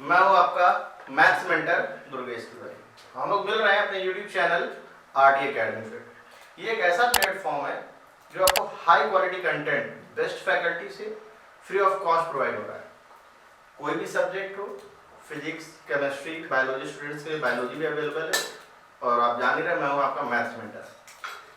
मैं हूं आपका मैथ्स मेंटर दुर्गेश तिवारी। हम लोग मिल रहे हैं अपने यूट्यूब चैनल RT Academy पे। ये एक ऐसा प्लेटफॉर्म है जो आपको high quality content best faculty से फ्री ऑफ कॉस्ट प्रोवाइड हो रहा है। कोई भी सब्जेक्ट हो, फिजिक्स, केमिस्ट्री, बायोलॉजी स्टूडेंट्स के लिए बायोलॉजी भी अवेलेबल है। और आप जान ही रहे, मैं हूँ आपका मैथ्स मेंटर।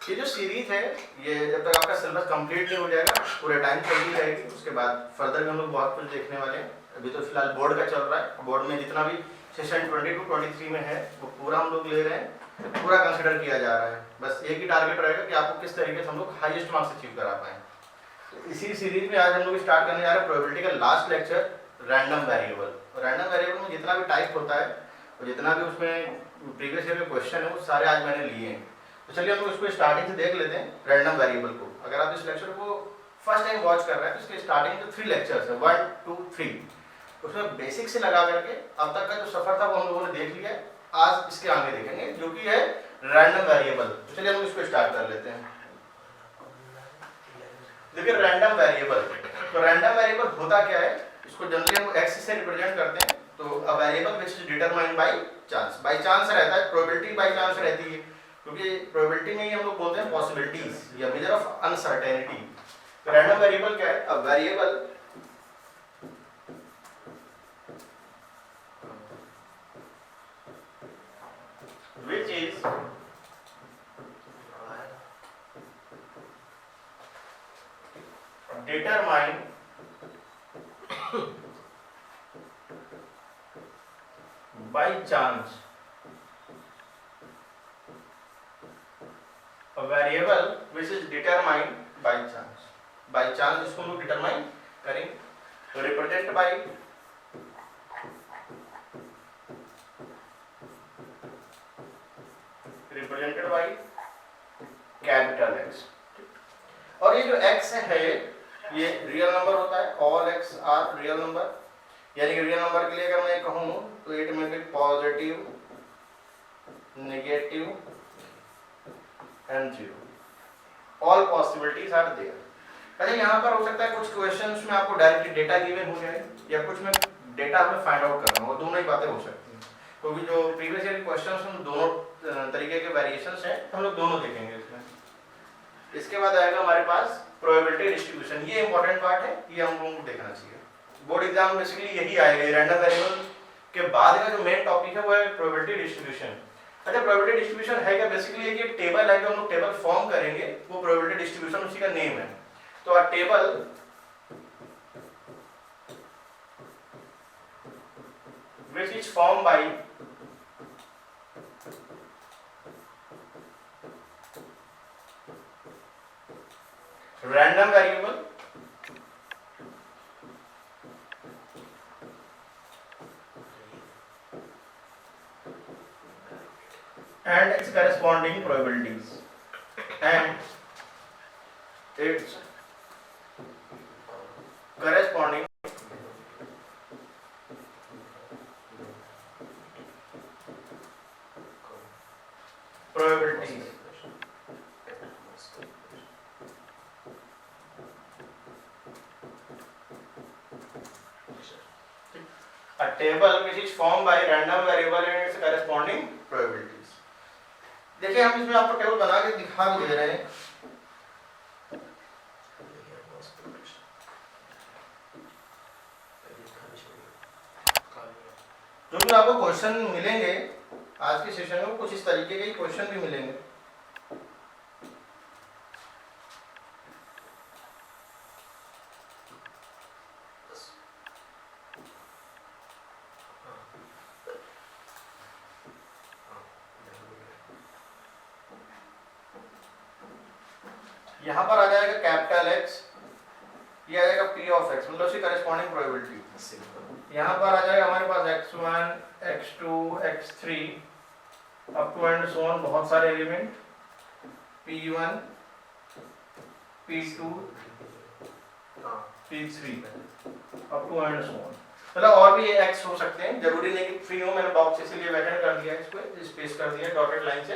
ये जो सीरीज है, ये जब तक आपका सिलेबस कंप्लीट नहीं हो जाएगा पूरे टाइम चलती रहेगी। उसके बाद फर्दर में हम लोग बहुत कुछ देखने वाले हैं। अभी तो फिलहाल बोर्ड का चल रहा है। बोर्ड में जितना भी सेशन 22 23 में है वो पूरा हम लोग ले रहे हैं, पूरा कंसिडर किया जा रहा है। बस एक ही टारगेट रहेगा कि आपको किस तरीके से हम लोग हाईएस्ट मार्क्स अचीव करा पाएँ। तो इसी सीरीज में आज हम लोग स्टार्ट करने जा रहे हैं प्रोबेबिलिटी का last lecture, random variable. Random variable में जितना भी टाइप होता है और जितना भी उसमें प्रीवियस ईयर में क्वेश्चन है वो सारे आज मैंने लिए हैं। तो चलिए हम लोग इसको स्टार्टिंग से देख लेते हैं रैंडम वेरिएबल को। अगर आप इस लेक्चर को फर्स्ट टाइम वॉच कर रहे हैं तो इसके स्टार्टिंग जो 3 लेक्चर्स है 1 2 3, उसमें बेसिक से लगा करके अब तक का जो सफर था वो हम लोगों ने देख लिया है। आज इसके आगे देखेंगे जो कि है रैंडम वेरिएबल। तो चलिए हम इसको स्टार्ट कर लेते हैं। देखिए रैंडम वेरिएबल, तो रैंडम वेरिएबल होता क्या है, इसको जनरली हम x से रिप्रेजेंट करते हैं। तो a variable which is determined by chance, by chance रहता है, प्रोबेबिलिटी बाय चांस रहती है, क्योंकि प्रोबेबिलिटी में ही हम लोग बोलते हैं पॉसिबिलिटीज या मेजर ऑफ अनसर्टेनिटी। तो रैंडम वेरिएबल क्या है, a variable which is determined by chance, a variable which is determined by chance। by chance इसको हम लोग डिटरमाइन करेंगे, तो represent by represented by capital X। और ये जो X है ये रियल नंबर होता है, all x are real number. यानी कि रियल नंबर के लिए अगर मैं कहूँ तो इट में भी positive, negative and zero, all possibilities are there. अच्छा, यहाँ पर हो सकता है कुछ क्वेश्चंस में आपको डायरेक्टली डेटा गिवन हो जाए या कुछ में डेटा हमें फाइंड आउट करना हो, दोनों ही बातें हो सकती हैं। क्योंकि जो प्रीवियस ईयर के क्वेश्चंस हैं दोनों तरीके के वेरिएशंस हैं, हम लोग दोनों देखेंगे इसमें। इसके बाद आएगा हमारे पास प्रोबेबिलिटी डिस्ट्रीब्यूशन। ये इंपॉर्टेंट पार्ट है, ये हम लोगों को देखना चाहिए। बोर्ड एग्जाम बेसिकली यही आएगा। रैंडम वेरिएबल के बाद का जो मेन टॉपिक है वो है प्रोबेबिलिटी डिस्ट्रीब्यूशन। अच्छा, प्रोबेबिलिटी डिस्ट्रीब्यूशन है क्या, बेसिकली ये एक टेबल है जो हम लोग टेबल फॉर्म करेंगे, वो प्रोबेबिलिटी डिस्ट्रीब्यूशन उसी का नेम है। तो अ table which is form by random variable and its corresponding probabilities and its corresponding probabilities। A table which is formed by random variable and its corresponding probabilities। देखिए हम इसमें आपको टेबल बना के दिखा भी दे रहे हैं। जो भी आपको क्वेश्चन मिलेंगे आज के सेशन में कुछ इस तरीके के क्वेश्चन भी मिलेंगे। यहाँ पर आ जाएगा कैपिटल X, ये आ जाएगा P ऑफ X, मतलब उसकी करस्पॉन्डिंग प्रोबेबिलिटी। यहाँ पर आ जाएगा हमारे पास x1, x2, x3 up to and so on, बहुत सारे element p1, p2, p3 up to and so on. मतलब और भी x हो सकते हैं, जरूरी नहीं कि फ्री हो। मैंने बॉक्स इसीलिए वेटेड कर दिया, इसको स्पेस कर दिया डॉटेड लाइन से।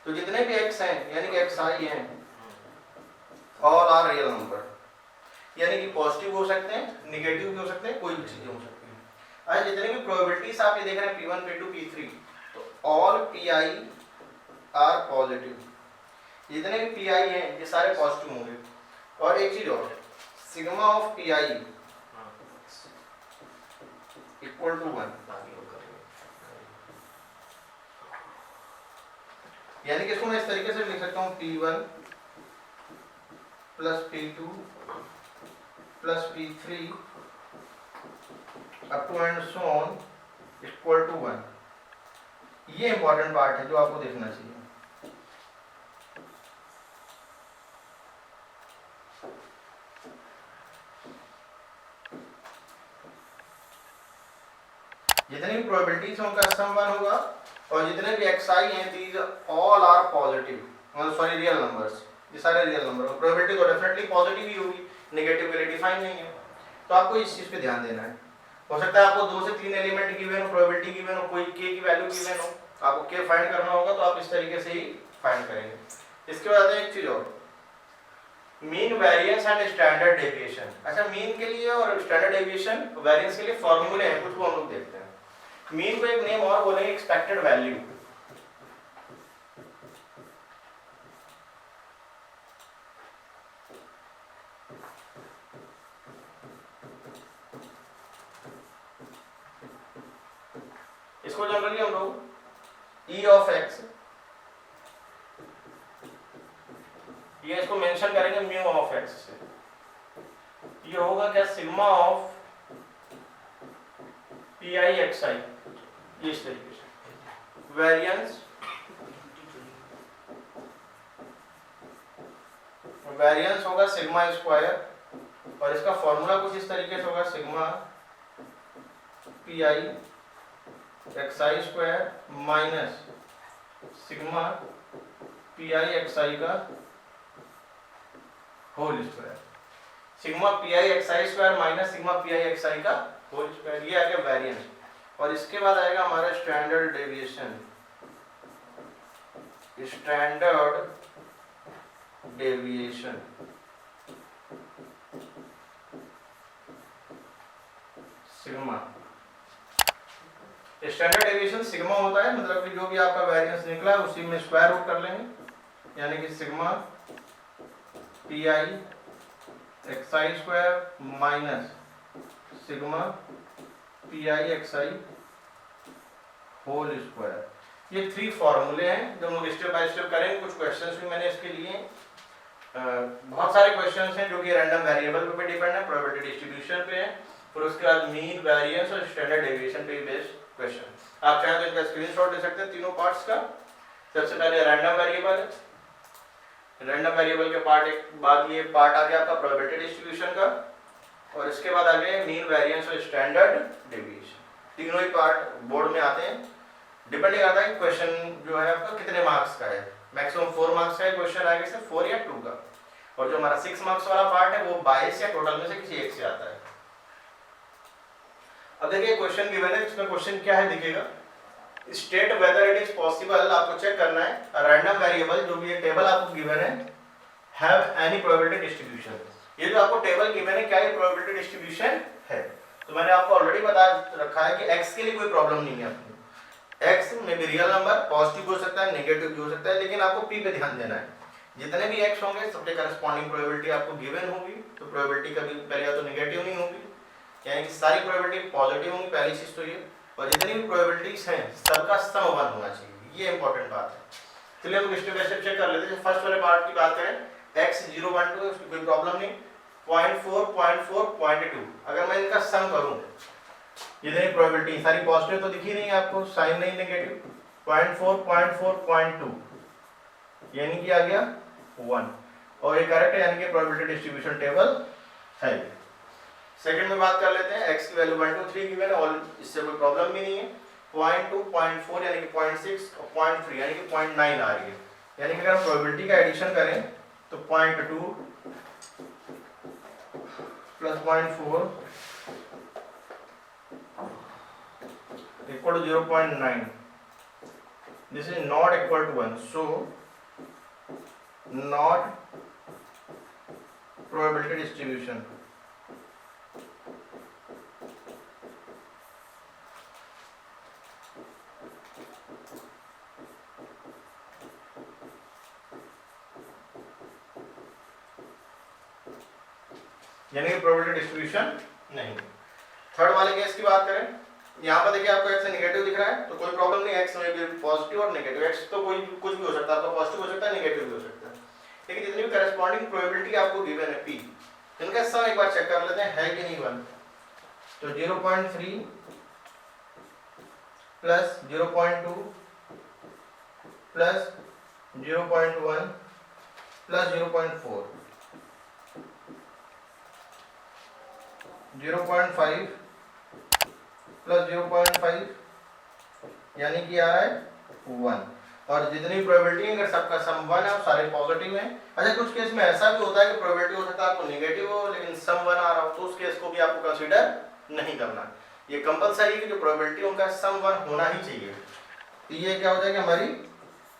तो जितने भी x हैं यानी कि xi हैं, ऑल आर रियल नंबर, यानी कि पॉजिटिव हो सकते हैं, नेगेटिव भी हो सकते हैं, कोई भी चीजें हो सकती हैं। आज है जितने भी प्रोबेबिलिटीज आप ये देख रहे हैं P1 P2 P3, तो ऑल PI आर पॉजिटिव, जितने भी PI हैं ये सारे पॉजिटिव होंगे। और एक चीज और, sigma of PI equal to 1, यानी कि इसको मैं इस तरीके से लिख सकता हूँ P1 plus P2 plus P3 up to and so on equal to 1। ये इंपॉर्टेंट पार्ट है जो आपको देखना चाहिए। जितनी भी प्रोबेबिलिटीज हैं उनका सम 1 होगा, और जितने भी xi हैं दीज ऑल आर पॉजिटिव, मतलब सॉरी रियल नंबर्स, ये सारे रियल नंबर हैं। प्रोबेबिलिटी तो डेफिनेटली पॉजिटिव ही होगी, नेगेटिव के लिए डिफाइन नहीं है। तो आपको इस चीज पे ध्यान देना है। हो सकता है आपको 2 से 3 एलिमेंट गिवन हो, प्रोबेबिलिटी गिवन हो, कोई k की वैल्यू गिवन हो, आपको k फाइंड करना होगा, तो आप इस तरीके से ही फाइंड करेंगे। इसके बाद एक चीज और, mean variance and standard deviation. अच्छा, मीन के लिए और स्टैंडर्ड डेविएशन वेरिएंस के लिए फॉर्मूले हैं कुछ, वो हम लोग देखते हैं। मीन को एक नेम और बोलेंगे एक्सपेक्टेड वैल्यू। इसको जनरली हम लोग E ऑफ x, ये इसको मेंशन करेंगे म्यू ऑफ x से। ये होगा क्या, सिग्मा ऑफ PI xi, ये इस तरीके से। वेरिएंस होगा सिग्मा स्क्वायर, और इसका फॉर्मूला कुछ इस तरीके से होगा, sigma PI xi square minus sigma PI xi का whole square. Sigma PI xi square minus sigma PI xi का होल स्क्वायर, ये आ गया वेरिएंस। और इसके बाद आएगा हमारा standard deviation. Standard deviation sigma, standard deviation sigma होता है, मतलब कि जो भी आपका वेरिएंस निकला है उसी में स्क्वायर रूट कर लेंगे, यानी कि sigma PI xi square minus sigma PI xi whole square. ये 3 फॉर्मूले हैं जो हम लोग स्टेप बाय स्टेप करेंगे। कुछ क्वेश्चंस भी मैंने इसके लिए, बहुत सारे क्वेश्चंस हैं जो कि रैंडम वेरिएबल पे डिपेंड है, प्रोबेबिलिटी डिस्ट्रीब्यूशन पे है, फिर उसके बाद मीन, वेरिएंस और स्टैंडर्ड डेविएशन पे बेस्ड क्वेश्चन। आप चाहें तो इनका स्क्रीनशॉट ले सकते हैं तीनों पार्ट्स का। सबसे पहले रैंडम वेरिएबल है, रैंडम वेरिएबल के पार्ट एक बाद ये पार्ट आ गया आपका प्रोबेबिलिटी डिस्ट्रीब्यूशन का, और इसके बाद आ गए मीन, वेरिएंस और स्टैंडर्ड डेविएशन। तीनों ही पार्ट बोर्ड में आते हैं। डिपेंडिंग आता है क्वेश्चन जो है आपका कितने मार्क्स का है। मैक्सिमम 4 मार्क्स का क्वेश्चन आएगा, से 4 या 2 का, और जो हमारा 6 मार्क्स वाला पार्ट है वो 22 या टोटल में से किसी एक से आता है। अब देखिए क्वेश्चन गिवन है, इसमें क्वेश्चन क्या है देखिएगा, state whether it is possible, आपको चेक करना है रैंडम वेरिएबल जो भी ये टेबल आपको गिवन है हैव एनी प्रोबेबिलिटी डिस्ट्रीब्यूशन। ये जो आपको टेबल गिवन है क्या ये प्रोबेबिलिटी डिस्ट्रीब्यूशन है? तो मैंने आपको ऑलरेडी बता रखा है कि x के लिए कोई प्रॉब्लम नहीं है अपनी। x में भी रियल नंबर पॉजिटिव हो सकता है, नेगेटिव भी हो सकता है, लेकिन आपको p पे ध्यान देना है। जितने भी x होंगे सबके करस्पॉन्डिंग प्रोबेबिलिटी आपको गिवन होगी, तो प्रोबेबिलिटी कभी पहले या तो नेगेटिव नहीं होगी, यानी कि सारी प्रोबेबिलिटी पॉजिटिव होंगी, पहली चीज तो ये। और जितनी भी प्रोबेबिलिटीज हैं सबका सम 1 होना चाहिए, ये इंपॉर्टेंट बात है। चलिए हम स्टेप बाय स्टेप चेक कर लेते हैं। फर्स्ट वाले पार्ट की बात करें, x 0 1 2 उसकी कोई प्रॉब्लम नहीं, 0.4 0.4 0.2, अगर मैं इनका सम करूं, जितनी प्रोबेबिलिटी सारी पॉजिटिव तो दिखी नहीं आपको, साइन नहीं नेगेटिव, 0.4 0.4 0.2 यानी कि आ गया 1, और ये करेक्ट है, यानी कि प्रोबेबिलिटी डिस्ट्रीब्यूशन टेबल है। सेकंड में बात कर लेते हैं, x की वैल्यू 1 2 3 गिवन है और इससे कोई प्रॉब्लम भी नहीं है। 0.2 0.4 यानी कि 0.6 और 0.3 यानी कि 0.9 आ रही है, यानी कि अगर हम प्रोबेबिलिटी का एडिशन करें तो 0.2 plus 0.4 equal to 0.9. This is not equal to 1, so not probability distribution. यानी कि प्रोबेबिलिटी डिस्ट्रीब्यूशन नहीं। थर्ड वाले केस की बात करें, यहाँ पर देखिए आपको x नेगेटिव दिख रहा है तो कोई प्रॉब्लम नहीं, x में भी पॉजिटिव और नेगेटिव, x तो कोई कुछ भी हो सकता है, आपका पॉजिटिव हो सकता है, नेगेटिव भी हो सकता है, लेकिन जितनी भी करस्पॉन्डिंग प्रोबेबिलिटी आपको गिवन है p, इनका सम एक बार चेक कर लेते हैं है कि नहीं 1। तो 0.3 प्लस 0.2 प्लस 0.1 प्लस 0.4 0.5 प्लस 0.5 यानी कि आ रहा है 1। और जितनी प्रोबेबिलिटी है अगर सबका सम 1 है और सारे पॉजिटिव हैं। अच्छा कुछ केस में ऐसा भी होता है कि प्रोबेबिलिटी हो सकता है आपको नेगेटिव हो लेकिन सम 1 आ रहा हो, तो उस केस को भी आपको कंसीडर नहीं करना। ये कंपलसरी है कि जो प्रोबेबिलिटी उनका सम 1 होना ही चाहिए। तो ये क्या हो जाएगा हमारी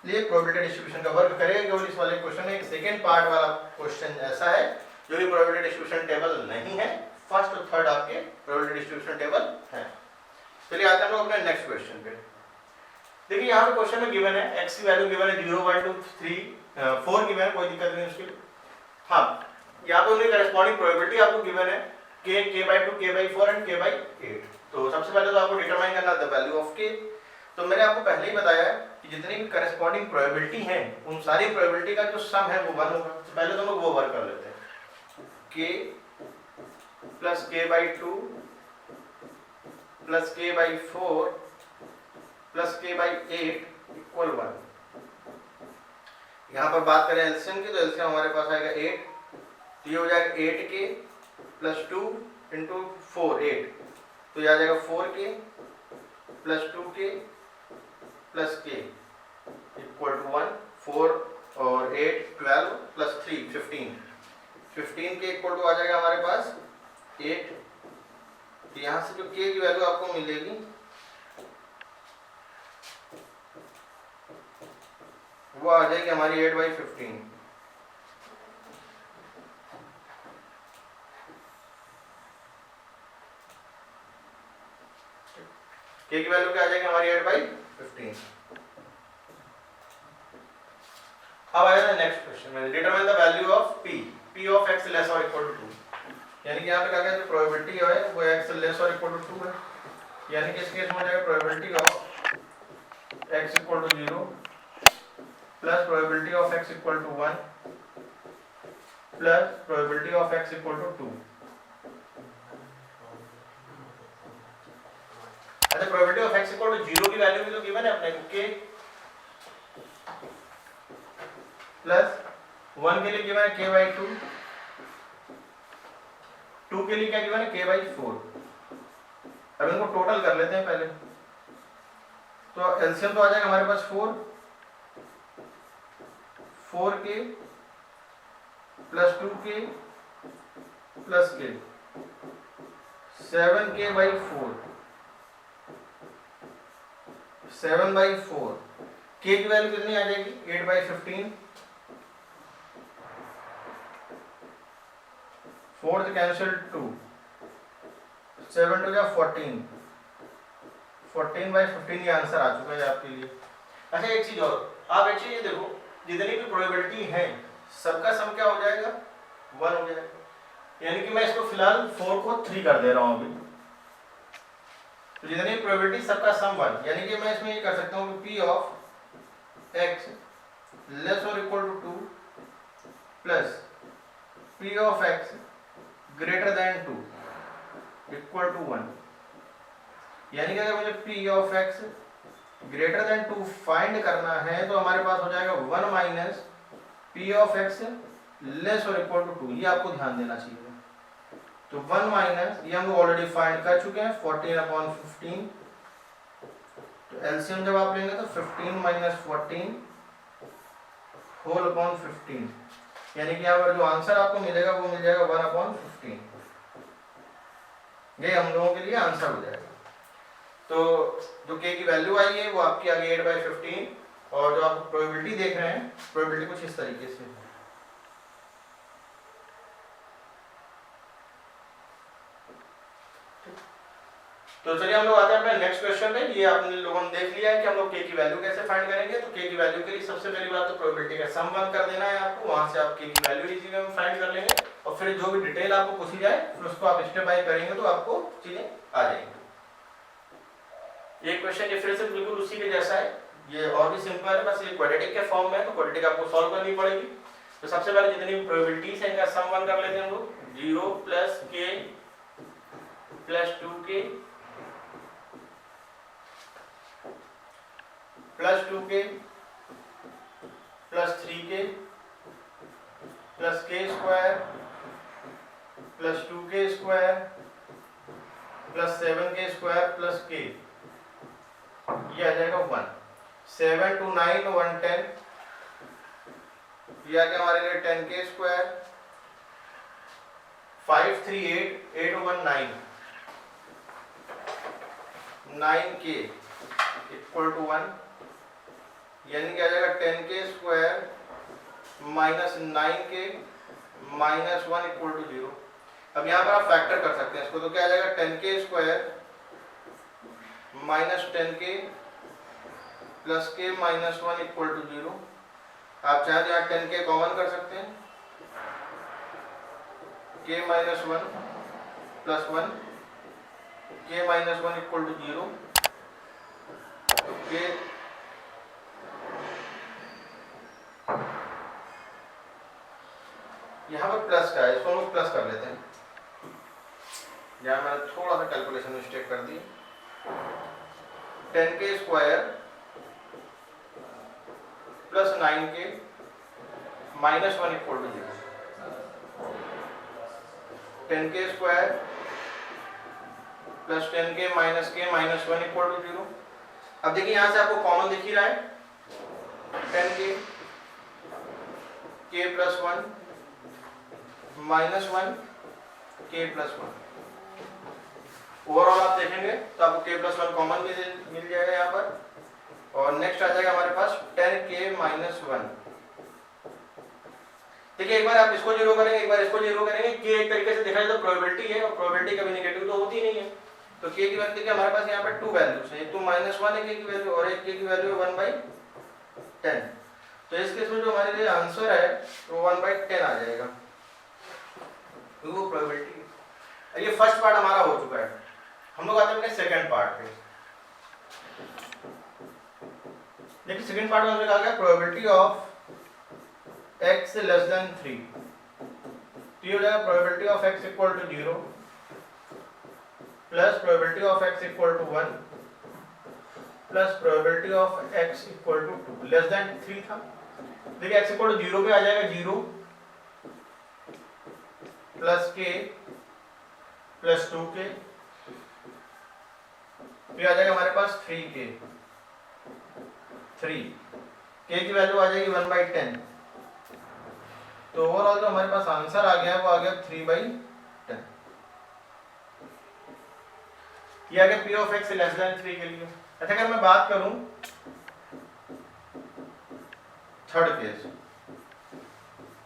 लिए प्रोबेबिलिटी डिस्ट्रीब्यूशन का वर्क करेगा। केवल इस वाले क्वेश्चन में एक सेकंड पार्ट वाला क्वेश्चन ऐसा है जो कि प्रोबेबिलिटी डिस्ट्रीब्यूशन टेबल नहीं है, फर्स्ट और थर्ड आपके प्रोबेबिलिटी डिस्ट्रीब्यूशन टेबल है। चलिए आते हैं हम लोग अपने नेक्स्ट क्वेश्चन पे। देखिए यहाँ पे क्वेश्चन में गिवन है x की वैल्यू गिवन है 0 1 2 3 4 गिवन है, कोई दिक्कत नहीं उसकी। हाँ यहाँ पे उनकी करस्पॉन्डिंग प्रोबेबिलिटी आपको गिवन है k, k/2, k/4 and k/8। तो सबसे पहले तो आपको डिटरमाइन करना द वैल्यू ऑफ k। तो मैंने आपको पहले ही बताया है कि जितनी भी करस्पॉन्डिंग प्रोबेबिलिटी है उन सारी प्रोबेबिलिटी का जो सम है वो 1 होगा। तो पहले तो हम लोग वो वर्क कर लेते हैं, k plus k/2 plus k/4 plus k/8 equal 1। यहाँ पर बात करें एलसीएम की तो एलसीएम हमारे पास आएगा 8, तो ये हो जाएगा 8k प्लस 2 इंटू 4 8, तो ये आ जाएगा 4k plus 2k plus k equal to 1। 4 और 8 12 प्लस 3 15 के इक्वल टू आ जाएगा हमारे पास 8। तो यहाँ से जो k की वैल्यू आपको मिलेगी वो आ जाएगी हमारी 8/15। k की वैल्यू क्या आ जाएगी हमारी 8/15। अब आएगा नेक्स्ट क्वेश्चन में, determine the value of p of x less और इक्वल टू 2। यानी कि यहाँ पे क्या कहते हैं प्रोबेबिलिटी है वो x लेस और इक्वल टू 2 है, यानी कि इस केस में हो जाएगा probability of x equal to 0 plus probability of x equal to 1 plus probability of x equal to 2। अच्छा probability of x equal to 0 की वैल्यू भी तो गिवन है अपने को k प्लस 1 के लिए गिवन है k/2, 2 के लिए क्या गिवन है k/4। अब इनको टोटल कर लेते हैं पहले, तो एलसीएम तो आ जाएगा हमारे पास 4k plus 2k plus k 7k/4 7/4। k की वैल्यू कितनी आ जाएगी 8/15, 4 कैंसिल 2 7 2 या 14 14/15 ये आंसर आ चुका है आपके लिए। अच्छा एक चीज और, आप एक चीज ये देखो जितनी भी प्रोबेबिलिटी है सबका सम क्या हो जाएगा 1 हो जाएगा, यानी कि मैं इसको फिलहाल 4 को 3 कर दे रहा हूं अभी। तो जितनी प्रोबेबिलिटी सबका सम 1, यानी कि मैं इसमें ये कर सकता हूँ कि p ऑफ x लेस और equal to 2 plus p of x greater than 2 equal to 1। यानी कि अगर मुझे p of x greater than 2 find करना है तो हमारे पास हो जाएगा 1 minus p of x less और इक्वल टू 2। ये आपको ध्यान देना चाहिए। तो 1 माइनस ये हम लोग ऑलरेडी फाइंड कर चुके हैं 14/15। तो एलसीएम जब आप लेंगे तो 15 माइनस 14 होल अपॉन 15, यानी कि यहाँ पर जो आंसर आपको मिलेगा वो मिल जाएगा 1/15। ये हम लोगों के लिए आंसर हो जाएगा। तो जो k की वैल्यू आई है वो आपकी आ गई 8/15, और जो आप प्रोबेबिलिटी देख रहे हैं प्रोबेबिलिटी कुछ इस तरीके से है। तो चलिए हम लोग आते हैं अपने नेक्स्ट क्वेश्चन पे। ये आप लोगों ने देख लिया है कि हम लोग k की वैल्यू कैसे फाइंड करेंगे। तो k की वैल्यू के लिए सबसे पहली बात तो प्रोबेबिलिटी का सम 1 कर देना है आपको, वहां से आप k की वैल्यू इजीली फाइंड कर लेंगे। और फिर जो भी डिटेल आपको पूछी जाए फिर उसको आप स्टेप बाय करेंगे तो आपको चीजें आ जाएंगी। ये क्वेश्चन ये फिर से बिल्कुल उसी के जैसा है, ये और भी सिंपल है, बस ये क्वाड्रेटिक के फॉर्म में है तो क्वाड्रेटिक आपको सॉल्व करनी पड़ेगी। तो सबसे पहले जितनी भी प्रोबेबिलिटीज है इनका सम वन कर लेते हैं हम लोग। 0 plus k plus 2k plus 2k plus 3k plus k square plus 2k square plus 7k square plus k, ये आ जाएगा 1। 7 to 9 110, ये आ गया हमारे लिए 10k square. 5 3 8 8 1 9 9k equal to 1, यानी कि आ जाएगा 10k square minus 9k minus 1 equal to 0। अब यहाँ पर आप फैक्टर कर सकते हैं इसको, तो क्या आ जाएगा 10k square minus 10k plus k minus 1 equal to 0। आप चाहे तो यहाँ 10k कॉमन कर सकते हैं, k minus 1 plus 1 k minus 1 equal to 0। तो k यहाँ पर प्लस का है, इसको हम लोग प्लस कर लेते हैं। यहाँ मैंने थोड़ा सा कैलकुलेशन मिस्टेक कर दी। 10k square plus 9k minus 1 equal to 0। 10k square plus 10k minus k minus 1 equal to 0। अब देखिए यहाँ से आपको कॉमन दिख ही रहा है 10k k plus 1 minus 1 k plus 1। Overall आप देखेंगे तो आपको k प्लस 1 कॉमन मिल जाएगा यहाँ पर। और नेक्स्ट आ जाएगा हमारे पास 10k माइनस 1। देखिए एक बार आप इसको जीरो करेंगे, एक बार इसको जीरो करेंगे। k एक तरीके से देखा जाए तो प्रोबेबिलिटी है और प्रोबेबिलिटी कभी नेगेटिव तो होती नहीं है। तो k की वैल्यू देखिए हमारे पास यहाँ पर 2 वैल्यूज है, एक तो माइनस 1 है k की वैल्यू और एक k की वैल्यू है 1/10। तो इस केस में जो हमारे लिए आंसर है वो 1/10 आ जाएगा, तो वो प्रोबेबिलिटी है। ये फर्स्ट पार्ट हमारा हो चुका है। हम लोग आते हैं अपने सेकंड पार्ट पे। देखिए सेकंड पार्ट में हमने कहा गया probability of x less than 3। तो ये हो जाएगा probability of x equal to 0 plus probability of x equal to 1 plus probability of x equal to 2। Less than 3 था, देखिए x इक्वल टू 0 पे आ जाएगा 0 प्लस k प्लस 2k, फिर आ जाएगा हमारे पास 3k 3 k की वैल्यू आ जाएगी 1/10। तो ओवरऑल जो हमारे पास आंसर आ गया है वो आ गया 3/10। ये आ गया p of x less than 3 के लिए। अच्छा अगर मैं बात करूं third case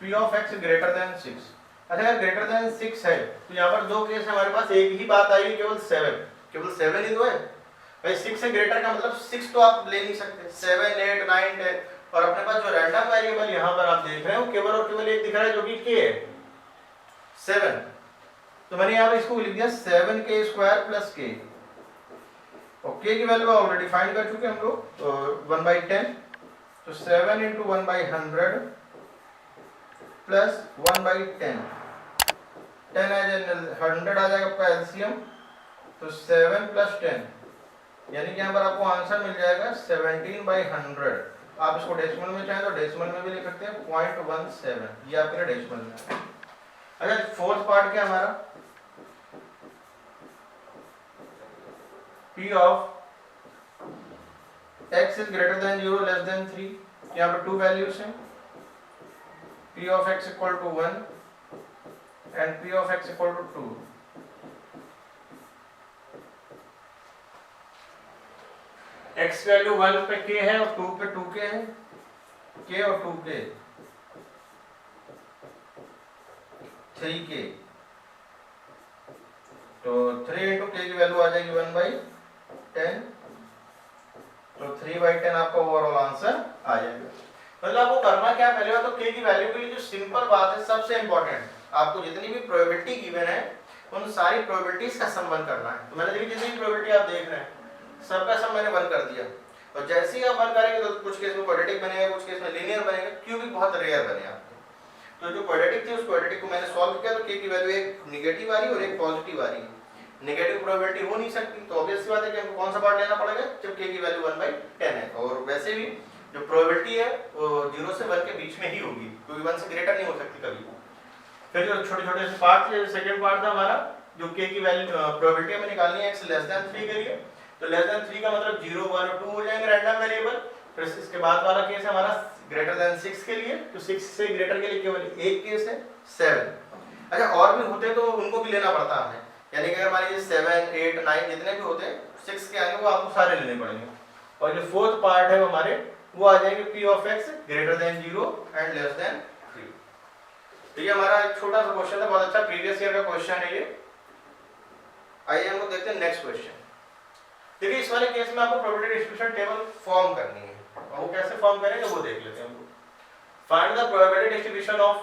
p of x greater then 6। अच्छा अगर ग्रेटर देन 6 है तो यहाँ पर दो केस है हमारे पास, एक ही बात आएगी केवल 7 ही तो है भाई। 6 से ग्रेटर का मतलब 6 तो आप ले नहीं सकते, 7 8 9 10। और अपने पास जो रैंडम वेरिएबल यहाँ पर आप देख रहे हो केवल और केवल एक दिख रहा है जो कि k है 7। तो मैंने यहाँ पे इसको लिख दिया 7k स्क्वायर प्लस k, और k की वैल्यू ऑलरेडी फाइंड कर चुके हम लोग 1/10। तो 7 इंटू 1/100 प्लस 1/10, 10 100 आ जाएगा आपका एलसीएम। तो 7 प्लस 10 यानी कि यहाँ पर आपको आंसर मिल जाएगा 17/100। आप इसको डेसिमल में चाहें तो डेसिमल में भी लिख सकते हैं 0.17, ये आपके लिए डेसिमल में। अच्छा फोर्थ पार्ट क्या हमारा p of x is greater than 0 less than 3। यहाँ पर 2 वैल्यूज हैं, p of x equal to 1 and p of x equal to 2। x value 1 पे k है और 2 पे 2k है, k और 2k 3k। तो 3 इंटू k की वैल्यू आ जाएगी 1/10। तो 3/10 आपका ओवरऑल आंसर आ जाएगा। मतलब आपको करना क्या, पहले बात तो k की वैल्यू के लिए जो सिंपल बात है सबसे इंपॉर्टेंट आपको जितनी भी प्रोबेबिलिटी गिवन है उन सारी प्रोबेबिलिटीज का सम 1 करना है। तो मैंने देखिए जितनी भी प्रोबेबिलिटी आप देख रहे हैं सबका सम मैंने 1 कर दिया, और जैसे ही आप 1 करेंगे तो कुछ केस में क्वाड्रेटिक बनेगा, कुछ केस में लीनियर बनेगा, क्यूबिक बहुत रेयर बने आपके। तो जो क्वाड्रेटिक थी उस क्वाड्रेटिक को मैंने सॉल्व किया तो k की वैल्यू एक नेगेटिव आ रही है और एक पॉजिटिव आ रही है। नेगेटिव प्रोबेबिलिटी हो नहीं सकती, तो ऑब्वियस सी बात है कि हमको कौन सा पार्ट लेना पड़ेगा जब k की वैल्यू 1/10 है। और वैसे भी जो प्रोबेबिलिटी है वो 0 से 1 के बीच में ही होगी, क्योंकि 1 से ग्रेटर नहीं हो सकती कभी। फिर जो छोटे-छोटे से पार्ट थे, सेकंड पार्ट था हमारा जो k की वैल्यू प्रोबेबिलिटी हमें निकालनी है x लेस देन 3 के लिए। तो लेस देन 3 का मतलब 0 1 और 2 हो जाएंगे रैंडम वेरिएबल। फिर इसके बाद वाला केस है हमारा ग्रेटर देन 6 के लिए, तो 6 से ग्रेटर के लिए केवल एक केस है 7। अच्छा और भी होते तो उनको भी लेना पड़ता हमें, यानी कि अगर मान लीजिए 7 8 9 जितने भी होते हैं 6 के आगे वो आपको सारे लेने पड़ेंगे। और जो फोर्थ पार्ट है वो हमारे वो आ जाएंगे p of x greater than 0 and less than 3। तो ये हमारा एक छोटा सा क्वेश्चन है, बहुत अच्छा प्रीवियस ईयर का क्वेश्चन है ये। आइए हम लोग देखते हैं नेक्स्ट क्वेश्चन। देखिए इस वाले केस में आपको प्रोबेबिलिटी डिस्ट्रीब्यूशन टेबल फॉर्म करनी है, और वो कैसे फॉर्म करेंगे वो देख लेते हैं हम। Find the probability distribution of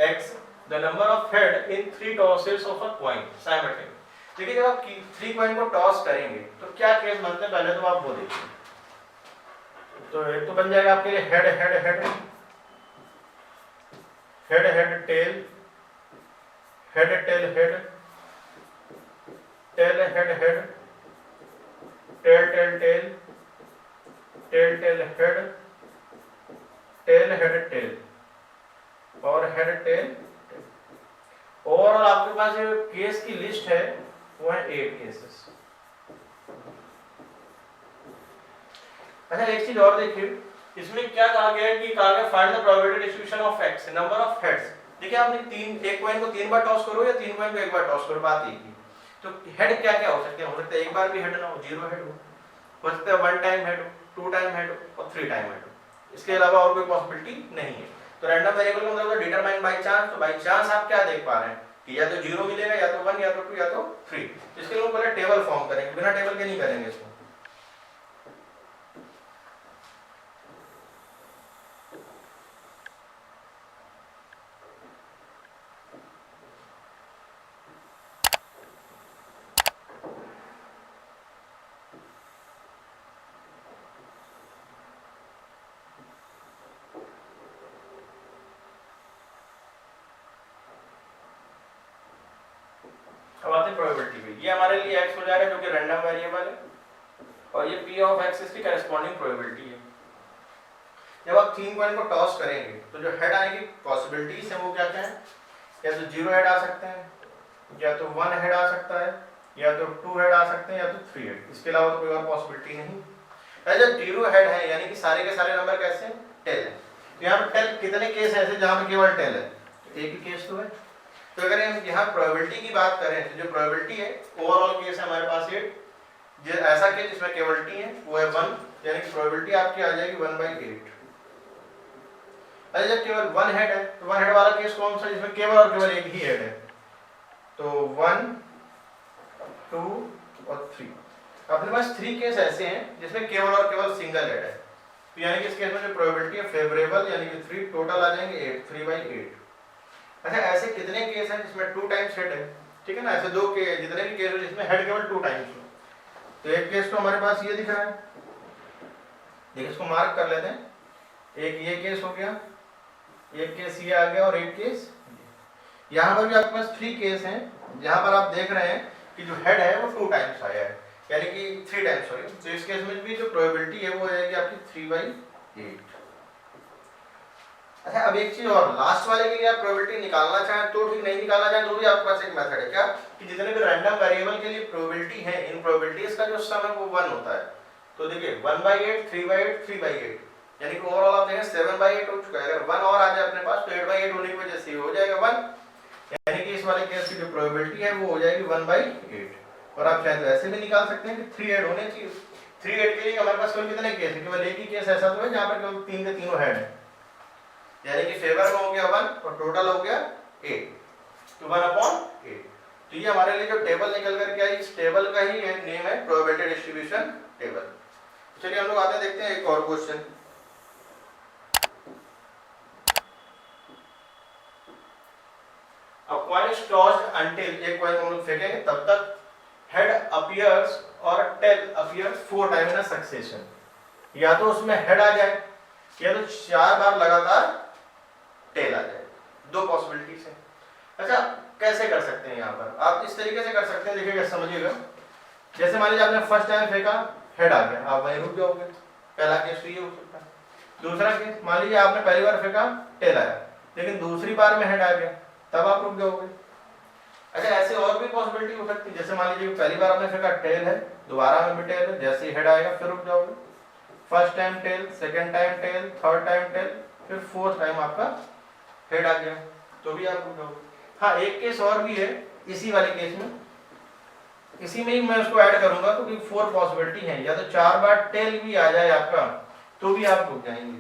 x the number of head in 3 tosses of a coin simultaneously. देखिए जब आप 3 कॉइन को टॉस करेंगे तो क्या केस बनते हैं पहले तो आप वो देखिए। तो एक तो बन जाएगा आपके लिए head head head head head tail, head tail head, tail head head, tail tail tail, tail tail head, tail head tail और हेड टेल। ओवरऑल आपके पास जो केस की लिस्ट है वो है 8 केसेस। अच्छा एक चीज और देखिए, इसमें क्या कहा गया है कि कहा गया find the probability distribution of x number of heads. देखिए आपने एक कॉइन को 3 बार टॉस करो या 3 कॉइन को एक बार टॉस करो, बात एक ही। तो हेड क्या क्या हो सकते हैं? हो सकता है एक बार भी हेड ना हो, 0 हेड हो सकता है 1 टाइम हेड हो, 2 टाइम हेड हो और 3 टाइम हेड हो। इसके अलावा और कोई पॉसिबिलिटी नहीं है। तो रैंडम वेरिएबल का मतलब डिटरमाइन बाय चांस। तो बाय चांस आप क्या देख पा रहे हैं कि या तो 0 मिलेगा या तो 1 या तो 2 या तो 3। इसके लिए पहले टेबल फॉर्म करेंगे, बिना टेबल के नहीं करेंगे इसको। अब आते हैं प्रोबेबिलिटी पे। ये हमारे लिए x हो जाएगा जो कि रैंडम वेरिएबल है, और ये p ऑफ x इसकी करेस्पॉन्डिंग प्रोबेबिलिटी है। जब आप 3 कॉइन को टॉस करेंगे तो जो हेड आने की पॉसिबिलिटीज है वो क्या क्या है? या तो 0 हेड आ सकते हैं, या तो 1 हेड आ सकता है, या तो 2 हेड आ सकते हैं, या तो 3 हेड। इसके अलावा तो कोई और पॉसिबिलिटी नहीं। जब 0 हेड है यानी कि सारे के सारे नंबर कैसे टेल है। तो यहाँ पर टेल कितने केस ऐसे जहाँ पे केवल टेल है? तो एक ही केस तो है। तो अगर हम यहाँ प्रोबेबिलिटी की बात करें तो जो प्रोबेबिलिटी है ओवरऑल केस है हमारे पास 8। जो ऐसा केस जिसमें केवल टी है वो है 1, यानी कि प्रोबेबिलिटी आपकी आ जाएगी 1/8। अरे जब केवल 1 हेड है तो 1 हेड वाला केस कौन सा जिसमें केवल और केवल एक ही हेड है? तो 1 2 और 3। अपने पास 3 केस ऐसे हैं जिसमें केवल और केवल सिंगल हेड है। तो यानी कि इस केस में जो प्रोबेबिलिटी है फेवरेबल, यानी कि 3 टोटल आ जाएंगे 8, 3/8। अच्छा ऐसे कितने केस हैं जिसमें 2 टाइम्स हेड है? ठीक है ना, ऐसे दो के जितने भी केस हो जिसमें हेड केवल 2 टाइम्स हो। तो एक केस तो हमारे पास ये दिख रहा है, देखिए इसको मार्क कर लेते हैं। एक ये केस हो गया, एक केस ये आ गया और एक केस यहाँ पर भी आपके पास 3 केस हैं जहाँ पर आप देख रहे हैं कि जो हेड है वो 2 टाइम्स आया है, यानी कि 3 टाइम्स सॉरी। तो इस केस में भी जो प्रोबेबिलिटी है वो आएगी आपकी 3/8। अच्छा अब एक चीज और, लास्ट वाले के लिए आप प्रोबेबिलिटी निकालना चाहें तो ठीक, नहीं निकालना चाहें तो भी आपके पास एक मेथड है। क्या कि जितने भी रैंडम वेरिएबल के लिए प्रोबेबिलिटी है, इन प्रोबेबिलिटीज का जो सम है वो 1 होता है। तो देखिए 1/8 3/8 3/8, यानी कि ओवरऑल आप देखें 7/8 हो चुका है। अगर 1 और आ जाए अपने पास तो 8/8 होने की वजह से हो जाएगा 1, यानी कि इस वाले केस की जो प्रोबेबिलिटी है वो हो जाएगी 1/8। और आप चाहे तो ऐसे भी निकाल सकते हैं कि 3/8 होने चाहिए। 3/8 के लिए हमारे पास केवल कितने केस है? केवल एक ही केस ऐसा तो है जहाँ पर केवल 3 के तीनों हेड है, यानी कि फेवर में हो गया 1 और टोटल हो गया 8, तो 1/8। तो ये हमारे लिए जो टेबल निकल कर के आई, इस टेबल का ही नेम है प्रोबेबिलिटी डिस्ट्रीब्यूशन टेबल। चलिए हम लोग आते हैं देखते हैं एक और क्वेश्चन। अनटिल एक कॉइन हम लोग फेंकेंगे तब तक हेड अपीयर्स और tail appears 4 time in succession. या तो उसमें हेड आ जाए या तो 4 बार लगातार टेल आ जाए, दो पॉसिबिलिटीज है। अच्छा कैसे कर सकते हैं यहाँ पर, आप इस तरीके से कर सकते हैं, देखिएगा समझिएगा। जैसे मान लीजिए आपने फर्स्ट टाइम फेंका, हेड आ गया, आप वहीं रुक जाओगे, पहला केस तो ये हो सकता है। दूसरा केस, मान लीजिए आपने पहली बार फेंका, टेल आया, लेकिन दूसरी बार में हेड आ गया, तब आप रुक जाओगे। अच्छा ऐसे और भी पॉसिबिलिटी हो सकती है, जैसे मान लीजिए पहली बार आपने फेंका, टेल है, दोबारा में भी टेल है, जैसे ही हेड आएगा फिर रुक जाओगे। First time tail, second time tail, third time tail, फिर फोर्थ टाइम आपका हेड आ गया, तो भी आप रुक जाओगे। हाँ एक केस और भी है इसी वाले केस में, इसी में ही मैं उसको ऐड करूंगा, क्योंकि 4 पॉसिबिलिटी है, या तो 4 बार टेल भी आ जाए आपका तो भी आप रुक जाएंगे।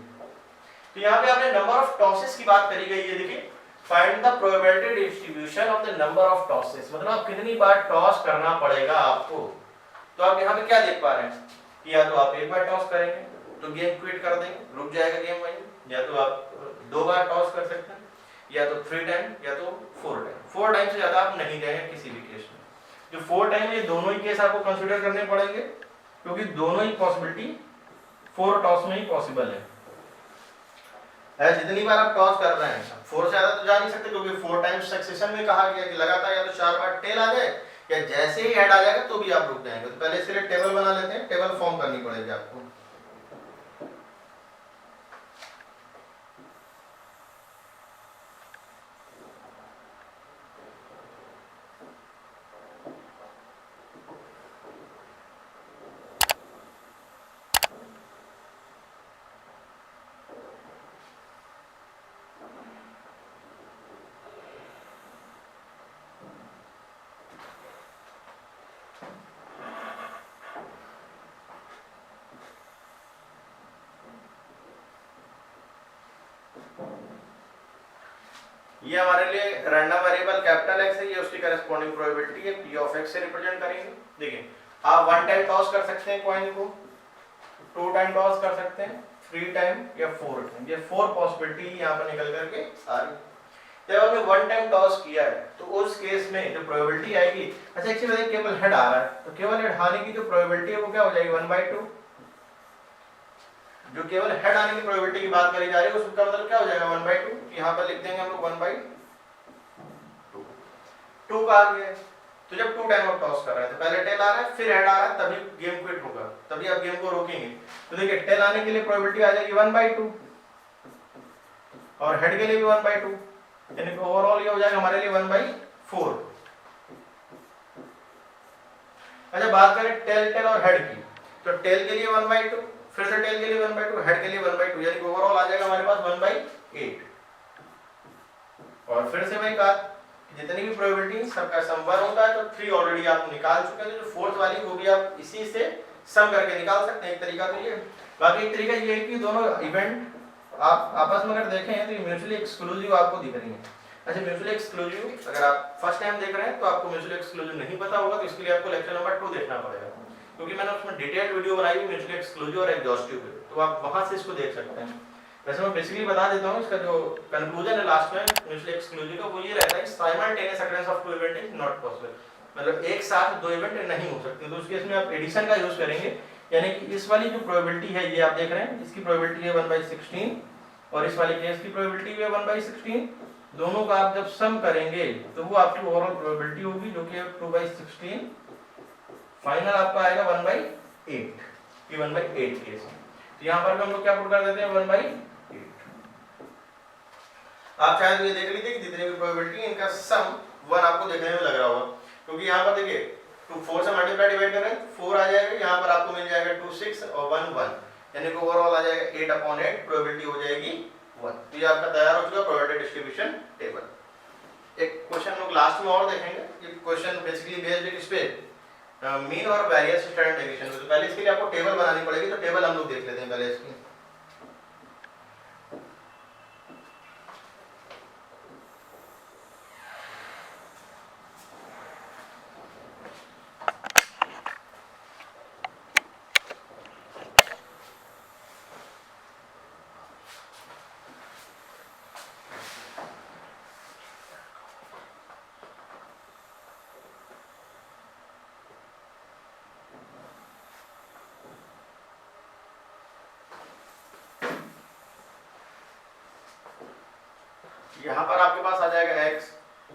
तो यहाँ पे आपने नंबर ऑफ टॉसेस की बात करी गई है, देखिए find the probability distribution of the number of tosses, मतलब आप कितनी बार टॉस करना पड़ेगा आपको। तो आप यहाँ पे क्या देख पा रहे हैं कि या तो आप एक बार टॉस करेंगे तो गेम क्विट कर देंगे, रुक जाएगा गेम वहीं, या तो आप 2 बार टॉस कर सकते हैं, या तो 3 टाइम या तो 4 टाइम। 4 टाइम से ज्यादा आप नहीं जाएंगे किसी भी केस में। जो 4 टाइम ये दोनों ही केस आपको कंसीडर करने पड़ेंगे, क्योंकि दोनों ही पॉसिबिलिटी 4 टॉस में ही पॉसिबल है। जितनी बार आप टॉस कर रहे हैं, 4 से ज्यादा तो जा नहीं सकते, क्योंकि 4 टाइम्स सक्सेशन में कहा गया कि लगातार या तो 4 बार टेल आ जाए या जैसे ही हेड आ जाएगा तो भी आप रुक जाएंगे। तो पहले इसके लिए टेबल बना लेते हैं, टेबल फॉर्म करनी पड़ेगी आपको। ये हमारे लिए रैंडम वेरिएबल कैपिटल एक्स है, ये उसकी करस्पॉन्डिंग प्रोबेबिलिटी है, पी ऑफ एक्स से रिप्रेजेंट करेंगे। देखिए आप 1 टाइम टॉस कर सकते हैं कॉइन को, 2 टाइम टॉस कर सकते हैं, 3 टाइम या 4 टाइम, ये 4 पॉसिबिलिटी यहाँ पर निकल करके आ रही है। जब आपने 1 टाइम टॉस किया है तो उस केस में जो प्रोबेबिलिटी आएगी, अच्छा एक चीज बताइए, केवल हेड आ रहा है तो केवल हेड आने की जो प्रोबेबिलिटी है वो क्या हो जाएगी, 1/2। जो केवल हेड आने की प्रोबेबिलिटी की बात करी जा रही है उसका मतलब क्या हो जाएगा, 1/2। यहाँ पर लिख देंगे हम लोग 1/2, 2 का आ गया। तो जब 2 टाइम आप टॉस कर रहे हैं तो पहले टेल आ रहा है, फिर हेड आ रहा है, तभी गेम क्विट होगा, तभी आप गेम को रोकेंगे। तो देखिए टेल आने के लिए प्रोबेबिलिटी आ जाएगी 1/2 और हेड के लिए भी 1/2, यानी कि ओवरऑल ये हो जाएगा हमारे लिए 1/4। अच्छा बात करें टेल टेल और हेड की, तो टेल के लिए 1/2, फिर से टेल के लिए 1/2, हेड के लिए 1/2, यानी कि ओवरऑल आ जाएगा हमारे पास 1/8। और फिर से वही बात, जितनी भी प्रोबेबिलिटी सबका सम 1 होता है, तो 3 ऑलरेडी आप निकाल चुके हैं, जो फोर्थ वाली वो भी आप इसी से सम करके निकाल सकते हैं। एक तरीका तो ये, बाकी एक तरीका ये है कि दोनों इवेंट आप आपस में अगर देखें तो ये म्यूचुअली एक्सक्लूसिव आपको दिख रही है। अच्छा म्यूचुअली एक्सक्लूसिव अगर आप फर्स्ट टाइम देख रहे हैं तो आपको म्यूचुअली एक्सक्लूसिव नहीं पता होगा, तो इसके लिए आपको लेक्चर नंबर 2 देखना पड़ेगा, क्योंकि मैंने उसमें डिटेल्ड वीडियो बनाई है म्यूचुअली एक्सक्लूसिव और एग्जॉस्टिव पे, तो आप वहां से इसको देख सकते हैं। वैसे मैं बेसिकली बता देता हूं, इसका जो कंक्लूजन है लास्ट में म्यूचुअली एक्सक्लूसिव का वो ये रहता है, simultaneous occurrence of 2 event is not possible, मतलब एक साथ 2 इवेंट नहीं हो सकते। तो उस केस में आप एडिशन का यूज करेंगे, यानी कि इस वाली जो प्रोबेबिलिटी है ये आप देख रहे हैं, इसकी प्रोबेबिलिटी है 1/16 और इस वाले केस की प्रोबेबिलिटी भी है 1/16, दोनों का आप जब सम करेंगे तो वो आपकी ओवरऑल प्रोबेबिलिटी होगी जो कि 2/16, फाइनल आपका आएगा 1/8 की 1/8 केस। तो यहाँ पर हम लोग क्या पुट कर देते हैं 1/8। आप चाहे तो ये देख लीजिए कि जितनी भी प्रोबेबिलिटी है इनका सम 1 आपको देखने में लग रहा होगा, क्योंकि यहाँ पर देखिए 2 4 से मल्टीप्लाई डिवाइड करें 4 आ जाएगा, यहाँ पर आपको मिल जाएगा 2 6 और 1 1, यानी कि ओवरऑल आ जाएगा 8/8, प्रोबेबिलिटी हो जाएगी 1। तो ये आपका तैयार हो चुका प्रोबेबिलिटी डिस्ट्रीब्यूशन टेबल। एक क्वेश्चन लोग लास्ट में और देखेंगे, ये क्वेश्चन बेसिकली बेस्ड किस पे, मीन और वेरियंस स्टैंडर्ड डेविएशन। तो पहले इसके लिए आपको टेबल बनानी पड़ेगी, तो टेबल हम लोग देख लेते हैं पहले इसकी। यहाँ पर आपके पास आ जाएगा x,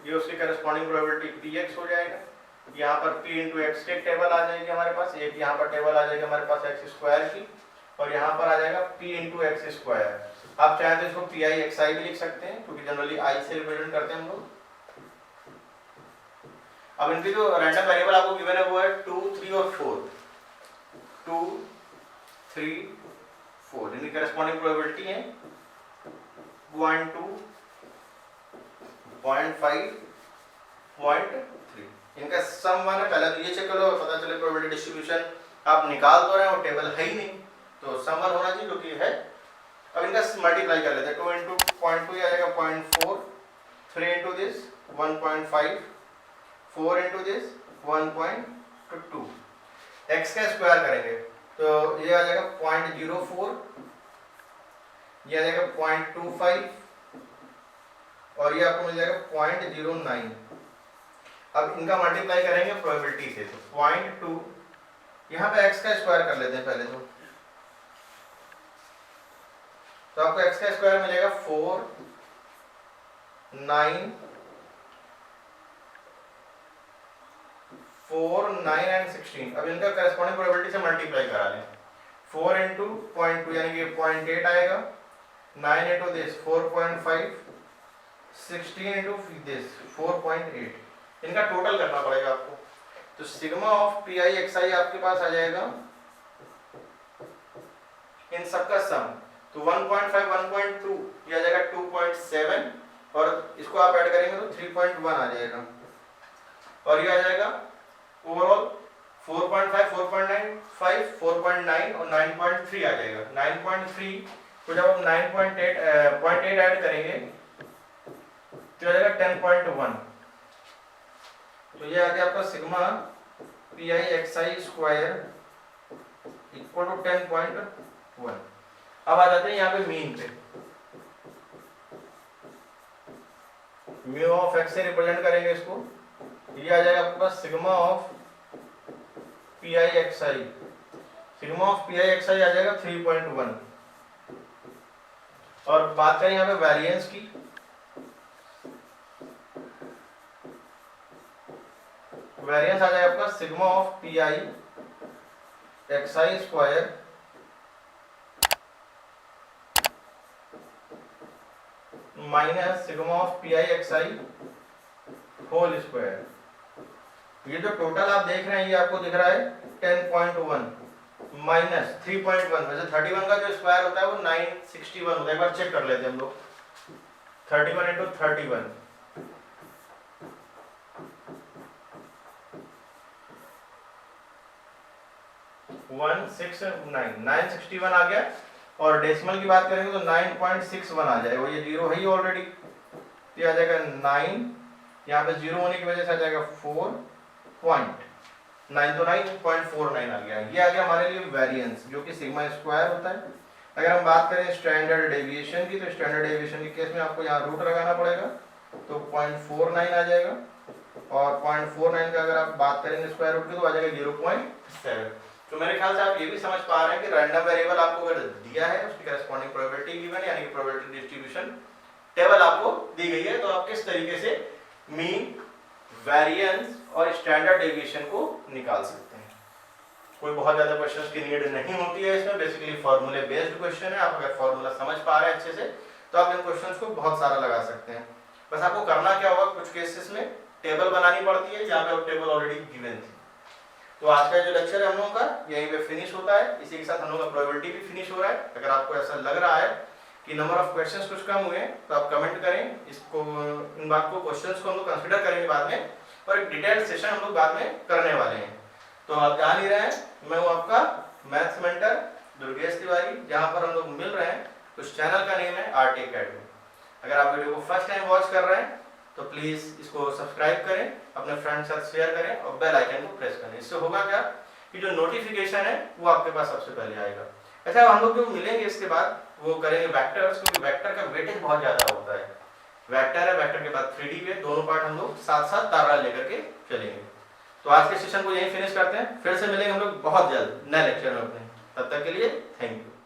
ये उसकी करस्पॉन्डिंग प्रोबेबिलिटी px हो जाएगा। यहाँ पर p इंटू एक्स की टेबल आ जाएगी हमारे पास, एक यहाँ पर टेबल आ जाएगी हमारे पास एक्स स्क्वायर की, और यहाँ पर आ जाएगा p इंटू एक्स स्क्वायर। आप चाहें तो इसको पी आई एक्स आई भी लिख सकते हैं, क्योंकि जनरली आई से रिप्रेजेंट करते हैं हम लोग। अब इनके जो रैंडम वेरिएबल आपको गिवन है वो है 2, 3 और 4। 2, 3, 4 इनकी करस्पॉन्डिंग प्रोबेबिलिटी है 0.2, 0.5, 0.3। इनका सम 1 है। पहले तो ये चेक करो, पता चले प्रोबेबिलिटी डिस्ट्रीब्यूशन आप निकाल तो रहे हैं, वो टेबल है ही नहीं, तो सम 1 होना चाहिए जो कि है। अब इनका मल्टीप्लाई कर लेते हैं। 2 इंटू 0.2 आ जाएगा 0.4, 3 into this 1.5, 4 into this 1.2। X का स्क्वायर करेंगे तो ये आ जाएगा 0.04, ये आ जाएगा 0.25 और ये आपको मिल जाएगा 0.09। अब इनका मल्टीप्लाई करेंगे प्रोबेबिलिटी से, तो 0.2, यहाँ पे एक्स का स्क्वायर कर लेते हैं पहले तो आपको एक्स का स्क्वायर मिलेगा 4, 9, 9 और 16। अब इनका करस्पॉन्डिंग प्रोबेबिलिटी से मल्टीप्लाई करा लें। 4 इंटू 0.2 यानी कि 0.8 आएगा, 9 इंटू दिस 4.5, 16 इंटू दिस 4.8। इनका टोटल करना पड़ेगा आपको, तो sigma of P I x i आपके पास आ जाएगा इन सबका सम, तो 1.5, 1.2 ये आ जाएगा 2.7 और इसको आप ऐड करेंगे तो 3.1 आ जाएगा, और ये आ जाएगा ओवरऑल 4.5, 4.95, 4.9 और 9.3 आ जाएगा। 9.3 को जब हम 9.8 ऐड करेंगे तो आ जाएगा 10.1। तो ये आ गया आपका sigma p I x I square equal to 10.1। अब आ जाते हैं यहाँ पे मीन पे। म्यू ऑफ एक्स से रिप्रेजेंट करेंगे इसको, ये आ जाएगा आपके पास sigma of P I x i. Sigma of P I x i आ जाएगा 3.1। और बात करें यहाँ पे वेरिएंस की, वेरिएंस आ जाएगा आपका sigma of P I x I square minus sigma of P I x I whole square. ये जो टोटल आप देख रहे हैं ये आपको दिख रहा है 10.1 माइनस 3.1। वैसे 31 का जो स्क्वायर होता है वो 961 होता है। एक बार चेक कर लेते हैं हम लोग। 31 इंटू 31 961 आ गया। और डेसिमल की बात करेंगे तो 9.61 आ जाएगा, ये जीरो है ही ऑलरेडी, ये आ जाएगा 9, यहाँ पे जीरो होने की वजह से आ जाएगा 4.9, तो 9.49 आ गया। ये आ गया हमारे लिए वेरिएंस जो कि सिग्मा स्क्वायर होता है। अगर हम बात करें स्टैंडर्ड डेविएशन की, तो स्टैंडर्ड डेविएशन के केस में आपको यहाँ रूट लगाना पड़ेगा, तो 0.49 आ जाएगा। और 0.49 का अगर आप बात करेंगे स्क्वायर रूट की तो आ जाएगा 0.7। तो मेरे ख्याल से आप ये भी समझ पा रहे हैं कि रैंडम वेरिएबल आपको अगर दिया है उसकी करस्पॉन्डिंग प्रोबेबिलिटी गिवन यानी कि प्रोबेबिलिटी डिस्ट्रीब्यूशन टेबल आपको दी गई है, तो आप किस तरीके से मीन, वेरिएंस और स्टैंडर्ड डेविएशन को निकाल सकते हैं। कोई बहुत ज्यादा क्वेश्चंस की नीड नहीं होती है इसमें, बेसिकली फॉर्मूले बेस्ड क्वेश्चन है। आप अगर फॉर्मूला समझ पा रहे हैं अच्छे से तो आप इन क्वेश्चंस को बहुत सारा लगा सकते हैं। बस आपको करना क्या होगा, कुछ केसेस में टेबल बनानी पड़ती है जहाँ पे टेबल ऑलरेडी गिवन थी। तो आज का जो लेक्चर है हम लोगों का यहीं पे फिनिश होता है। इसी के साथ हम लोगों का प्रोबेबिलिटी भी फिनिश हो रहा है। अगर आपको ऐसा लग रहा है कि नंबर ऑफ क्वेश्चंस कुछ कम हुए तो आप कमेंट करें, इसको इन बात को क्वेश्चंस को हम लोग कंसीडर करेंगे बाद में, और एक डिटेल्ड सेशन हम लोग बाद में करने वाले हैं। तो आप जान ही रहे हैं, मैं हूँ आपका मैथ्स मेंटर दुर्गेश तिवारी, जहाँ पर हम लोग मिल रहे हैं। उस चैनल का नेम है आरटी एकेडमी। अगर आप वीडियो को फर्स्ट टाइम वॉच कर रहे हैं तो प्लीज इसको सब्सक्राइब करें, अपने फ्रेंड्स के साथ शेयर करें और बेल आइकन को प्रेस करें। इससे होगा क्या कि जो नोटिफिकेशन है वो आपके पास सबसे पहले आएगा। अच्छा, हम लोग जो मिलेंगे इसके बाद वो करेंगे वेक्टर्स, क्योंकि वेक्टर का वेटेज बहुत ज्यादा होता है। वेक्टर है, वेक्टर के बाद 3D पे, दोनों पार्ट हम लोग साथ साथ तारा लेकर के चलेंगे। तो आज के सेशन को यहीं फिनिश करते हैं, फिर से मिलेंगे हम लोग बहुत जल्द नए लेक्चर में अपने। तब तक के लिए थैंक यू।